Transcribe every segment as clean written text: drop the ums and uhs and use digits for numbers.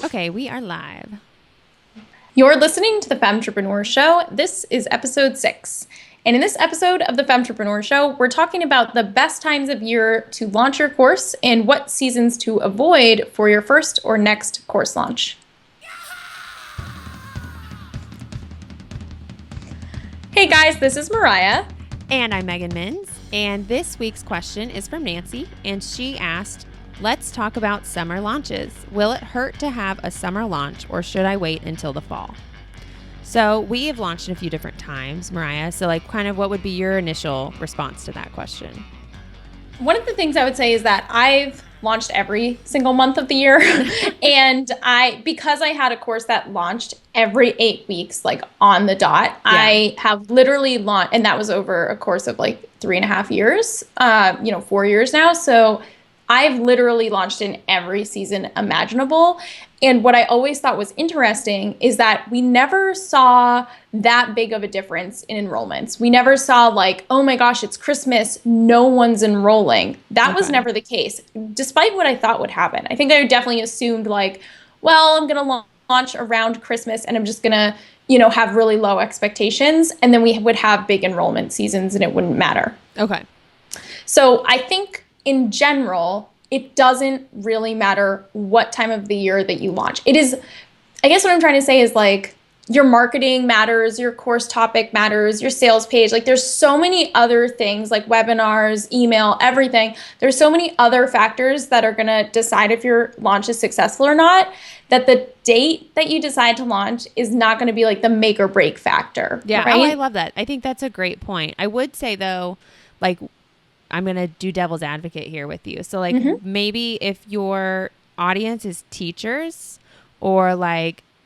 Okay, we are live. You're listening to the Femtrepreneur Show. This is episode 6. And in this episode of the Femtrepreneur Show, we're talking about the best times of year to launch your course and what seasons to avoid for your first or next course launch. Hey guys, this is Mariah. And I'm Megan Minns. And this week's question is from Nancy. And she asked, let's talk about summer launches. Will it hurt to have a summer launch or should I wait until the fall? So we have launched in a few different times, Mariah. So kind of what would be your initial response to that question? One of the things I would say is that I've launched every single month of the year. And because I had a course that launched every 8 weeks, on the dot, I have literally launched, and that was over a course of 3.5 years, 4 years now. So I've literally launched in every season imaginable. And what I always thought was interesting is that we never saw that big of a difference in enrollments. We never saw oh my gosh, it's Christmas, no one's enrolling. That was never the case, despite what I thought would happen. I think I definitely assumed well, I'm going to launch around Christmas and I'm just going to, have really low expectations. And then we would have big enrollment seasons and it wouldn't matter. Okay. So I think in general, it doesn't really matter what time of the year that you launch. It is, I guess what I'm trying to say is your marketing matters, your course topic matters, your sales page. There's so many other things like webinars, email, everything. There's so many other factors that are going to decide if your launch is successful or not, that the date that you decide to launch is not going to be the make or break factor. Yeah. Right? Oh, I love that. I think that's a great point. I would say though, I'm going to do devil's advocate here with you. So maybe if your audience is teachers or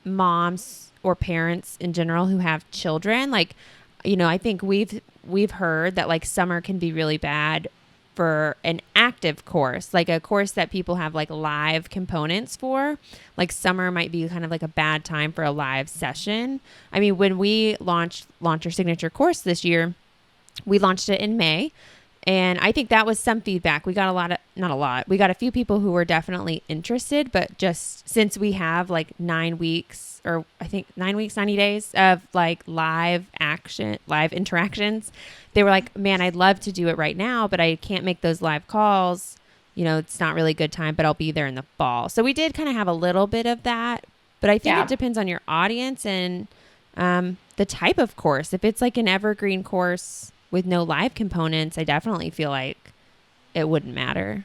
moms or parents in general who have children, I think we've heard that summer can be really bad for an active course, a course that people have live components for. Summer might be kind of a bad time for a live session. I mean, when we launched Your Signature course this year, we launched it in May. And I think that was some feedback. We got we got a few people who were definitely interested, but just since we have 9 weeks, or I think 9 weeks, 90 days of live interactions, they were man, I'd love to do it right now, but I can't make those live calls. It's not really a good time, but I'll be there in the fall. So we did kind of have a little bit of that, but I think it depends on your audience and the type of course. If it's an evergreen course with no live components, I definitely feel it wouldn't matter.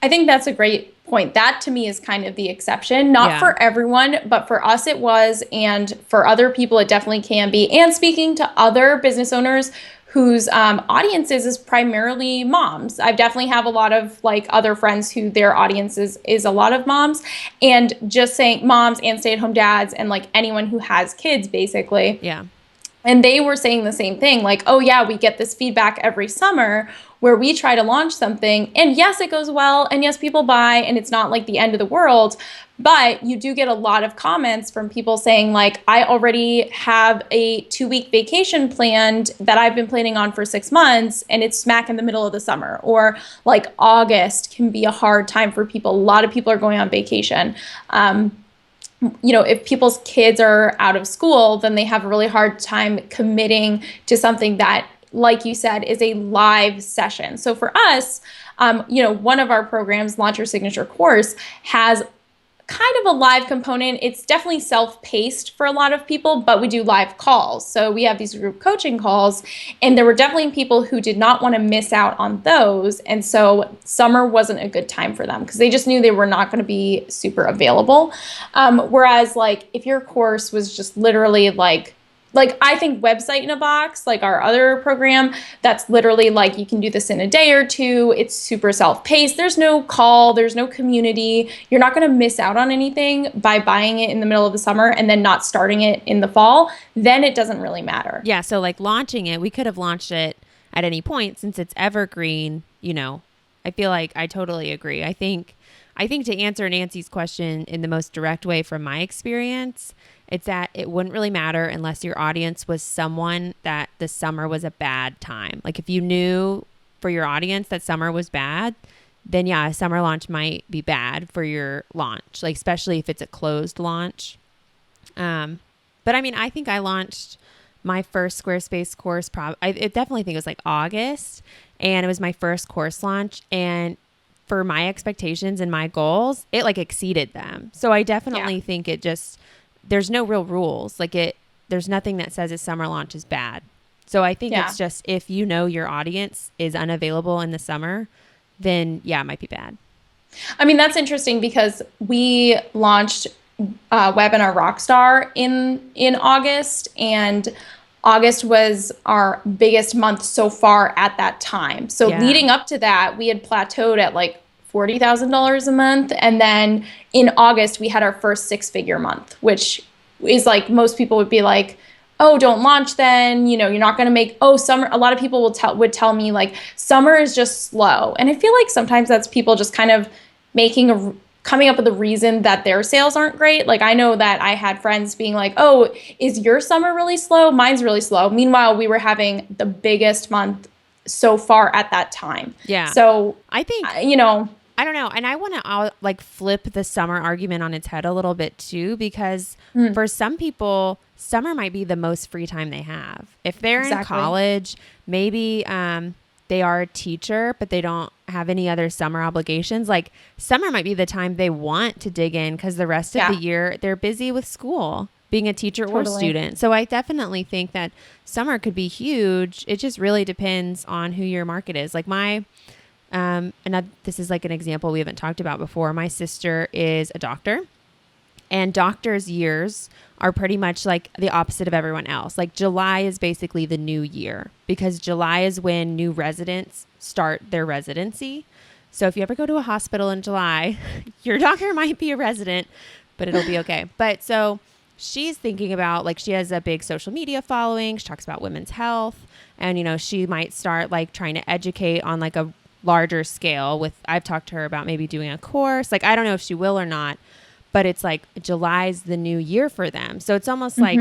I think that's a great point. That to me is kind of the exception, not for everyone, but for us it was, and for other people it definitely can be. And speaking to other business owners whose audiences is primarily moms, I definitely have a lot of other friends who their audience is a lot of moms, and just saying moms and stay-at-home dads and anyone who has kids basically. Yeah. And they were saying the same thing, oh yeah, we get this feedback every summer where we try to launch something and yes, it goes well. And yes, people buy and it's not the end of the world, but you do get a lot of comments from people saying I already have a 2-week vacation planned that I've been planning on for 6 months and it's smack in the middle of the summer, or August can be a hard time for people. A lot of people are going on vacation. If people's kids are out of school, then they have a really hard time committing to something that, like you said, is a live session. So for us, one of our programs, Launch Your Signature course, has kind of a live component. It's definitely self-paced for a lot of people, but we do live calls. So we have these group coaching calls, and there were definitely people who did not want to miss out on those. And so summer wasn't a good time for them because they just knew they were not going to be super available. Whereas if your course was just literally I think Website in a Box, our other program, that's literally you can do this in a day or two. It's super self-paced. There's no call. There's no community. You're not going to miss out on anything by buying it in the middle of the summer and then not starting it in the fall. Then it doesn't really matter. Yeah. So launching it, we could have launched it at any point since it's evergreen. I feel I totally agree. I think to answer Nancy's question in the most direct way from my experience, it's that it wouldn't really matter unless your audience was someone that the summer was a bad time. If you knew for your audience that summer was bad, then yeah, a summer launch might be bad for your launch, like especially if it's a closed launch. But I mean, I think I launched my first Squarespace course. I definitely think it was like August, and it was my first course launch. And for my expectations and my goals, it like exceeded them. So I definitely think there's no real rules. Like there's nothing that says a summer launch is bad. So I think it's just, if you know your audience is unavailable in the summer, then yeah, it might be bad. I mean, that's interesting because we launched Webinar Rockstar in August, and August was our biggest month so far at that time. So leading up to that, we had plateaued at like $40,000 a month. And then in August, we had our first 6-figure month, which is like, most people would be like, oh, don't launch then, you know, you're not going to make, summer. A lot of people would tell me like, summer is just slow. And I feel like sometimes that's people just kind of coming up with a reason that their sales aren't great. Like, I know that I had friends being like, oh, is your summer really slow? Mine's really slow. Meanwhile, we were having the biggest month so far at that time. Yeah. So I think, I don't know. And I want to like flip the summer argument on its head a little bit too, because for some people, summer might be the most free time they have. If they're in college, maybe they are a teacher, but they don't have any other summer obligations. Like, summer might be the time they want to dig in, because the rest of the year they're busy with school, being a teacher or student. So I definitely think that summer could be huge. It just really depends on who your market is. Like this is like an example we haven't talked about before. My sister is a doctor, and doctors' years are pretty much like the opposite of everyone else. Like, July is basically the new year, because July is when new residents start their residency. So if you ever go to a hospital in July, your doctor might be a resident, but it'll be okay. But so she's thinking about, like, she has a big social media following. She talks about women's health, and, she might start like trying to educate on like a larger scale I've talked to her about maybe doing a course. Like, I don't know if she will or not, but it's like July's the new year for them. So it's almost like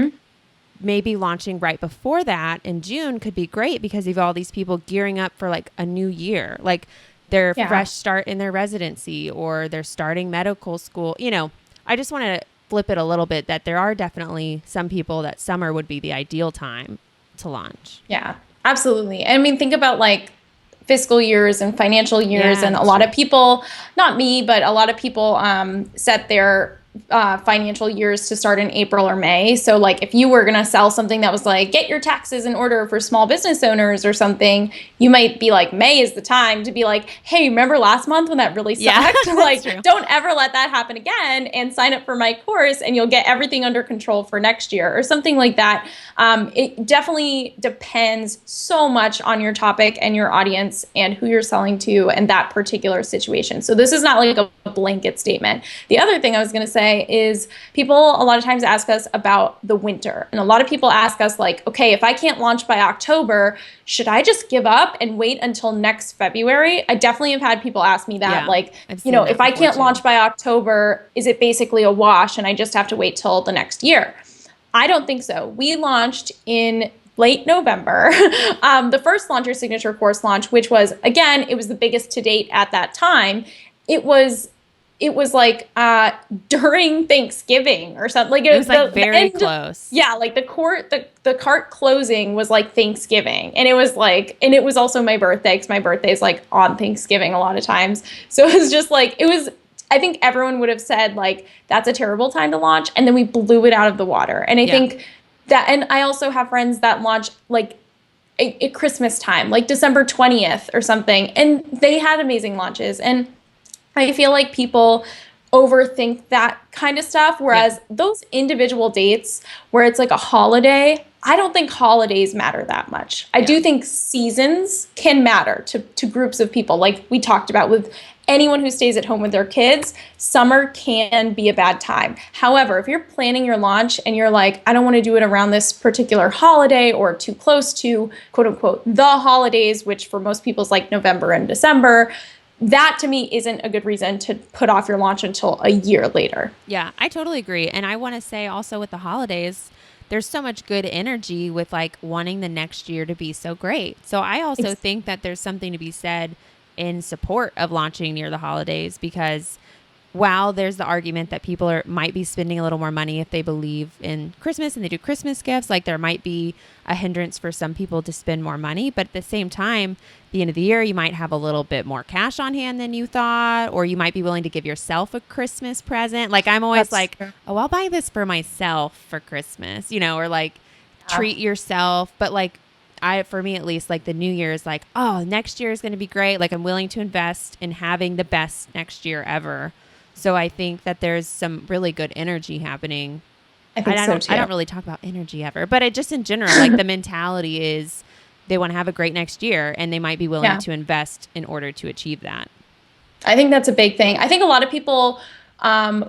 maybe launching right before that in June could be great, because you have all these people gearing up for like a new year, like their fresh start in their residency, or they're starting medical school. I just want to flip it a little bit, that there are definitely some people that summer would be the ideal time to launch. Yeah, absolutely. I mean, think about like fiscal years and financial years, and a lot of people, not me, but a lot of people set their financial years to start in April or May. So like, if you were going to sell something that was like, get your taxes in order for small business owners or something, you might be like, May is the time to be like, hey, remember last month when that really sucked? Like, don't ever let that happen again, and sign up for my course, and you'll get everything under control for next year, or something like that. It definitely depends so much on your topic and your audience and who you're selling to and that particular situation. So this is not like a blanket statement. The other thing I was going to say is, people a lot of times ask us about the winter. And a lot of people ask us like, okay, if I can't launch by October, should I just give up and wait until next February? I definitely have had people ask me that, like, if I can't launch by October, is it basically a wash and I just have to wait till the next year? I don't think so. We launched in late November, the first Launcher Signature course launch, which was, again, it was the biggest to date at that time. It was like during Thanksgiving or something. Like, it was like very close. Yeah, like the cart closing was like Thanksgiving, and it was also my birthday, because my birthday is like on Thanksgiving a lot of times. So it was just like, I think everyone would have said like, that's a terrible time to launch, and then we blew it out of the water. And I think that, and I also have friends that launch like at Christmas time, like December 20th or something, and they had amazing launches. And I feel like people overthink that kind of stuff, whereas those individual dates where it's like a holiday, I don't think holidays matter that much. I do think seasons can matter to groups of people. Like we talked about with anyone who stays at home with their kids, summer can be a bad time. However, if you're planning your launch and you're like, I don't want to do it around this particular holiday or too close to, quote unquote, the holidays, which for most people is like November and December, that to me isn't a good reason to put off your launch until a year later. Yeah, I totally agree. And I want to say also with the holidays, there's so much good energy with like wanting the next year to be so great. So I also think that there's something to be said in support of launching near the holidays, because while there's the argument that people might be spending a little more money if they believe in Christmas and they do Christmas gifts, like there might be a hindrance for some people to spend more money. But at the same time, the end of the year, you might have a little bit more cash on hand than you thought, or you might be willing to give yourself a Christmas present. Like I'm always like, oh, I'll buy this for myself for Christmas, or like treat yourself. But like for me at least, like the new year is like, oh, next year is going to be great. Like I'm willing to invest in having the best next year ever. So I think that there's some really good energy happening. I think so too. I don't really talk about energy ever, but it just in general, like the mentality is they want to have a great next year, and they might be willing to invest in order to achieve that. I think that's a big thing. I think a lot of people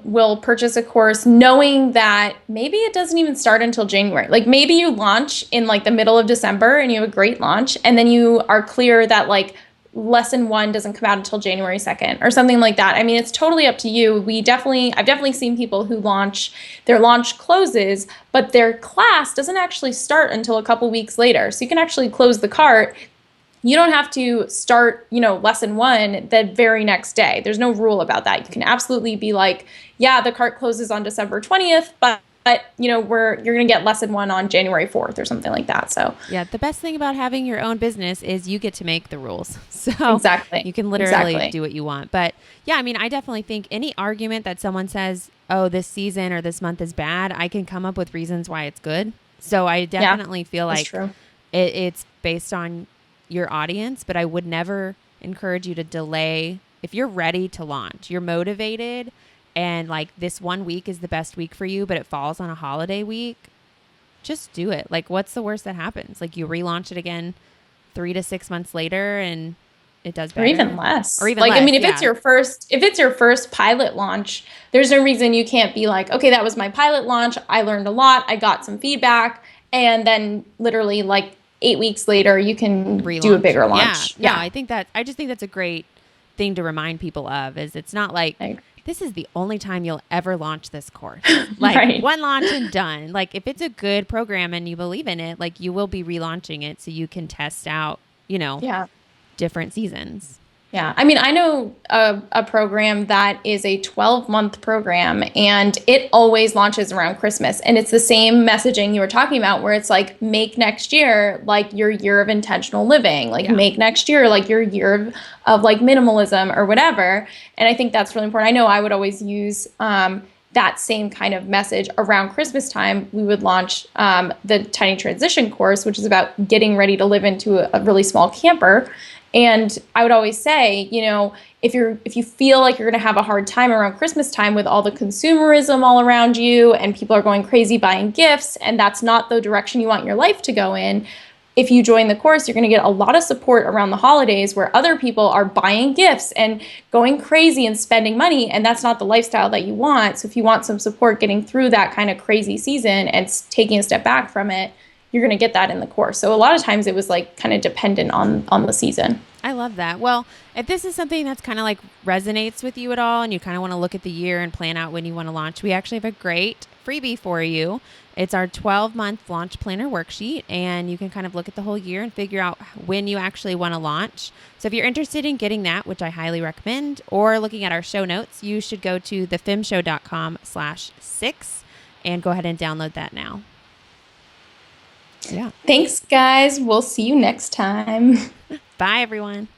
will purchase a course knowing that maybe it doesn't even start until January. Like maybe you launch in like the middle of December and you have a great launch, and then you are clear that like lesson 1 doesn't come out until January 2nd or something like that. I mean, it's totally up to you. I've definitely seen people who their launch closes, but their class doesn't actually start until a couple weeks later. So you can actually close the cart. You don't have to start, lesson 1 the very next day. There's no rule about that. You can absolutely be like, yeah, the cart closes on December 20th, but you're going to get lesson 1 on January 4th or something like that. So yeah, the best thing about having your own business is you get to make the rules. So exactly, you can literally do what you want. But yeah, I mean, I definitely think any argument that someone says, oh, this season or this month is bad, I can come up with reasons why it's good. So I definitely feel like it's based on your audience, but I would never encourage you to delay. If you're ready to launch, you're motivated, and like this 1 week is the best week for you, but it falls on a holiday week, just do it. Like what's the worst that happens? Like you relaunch it again 3 to 6 months later and it does better. Or even less. I mean, if it's your first pilot launch, there's no reason you can't be like, okay, that was my pilot launch. I learned a lot. I got some feedback. And then literally like 8 weeks later, you can do a bigger launch. Yeah. No, I just think that's a great thing to remind people of, is it's not like, this is the only time you'll ever launch this course. Like one launch and done. Like if it's a good program and you believe in it, like you will be relaunching it so you can test out, different seasons. Yeah. I mean, I know a program that is a 12-month program, and it always launches around Christmas. And it's the same messaging you were talking about, where it's like, make next year like your year of intentional living, like make next year like your year of like minimalism or whatever. And I think that's really important. I know I would always use that same kind of message around Christmas time. We would launch the Tiny Transition course, which is about getting ready to live into a really small camper. And I would always say, if you feel like you're going to have a hard time around Christmas time with all the consumerism all around you and people are going crazy buying gifts, and that's not the direction you want your life to go in, if you join the course, you're going to get a lot of support around the holidays where other people are buying gifts and going crazy and spending money, and that's not the lifestyle that you want. So if you want some support getting through that kind of crazy season and taking a step back from it, you're going to get that in the course. So a lot of times it was like kind of dependent on the season. I love that. Well, if this is something that's kind of like resonates with you at all, and you kind of want to look at the year and plan out when you want to launch, we actually have a great freebie for you. It's our 12-month launch planner worksheet, and you can kind of look at the whole year and figure out when you actually want to launch. So if you're interested in getting that, which I highly recommend, or looking at our show notes, you should go to thefemshow.com/6 and go ahead and download that now. Yeah. Thanks, guys. We'll see you next time. Bye, everyone.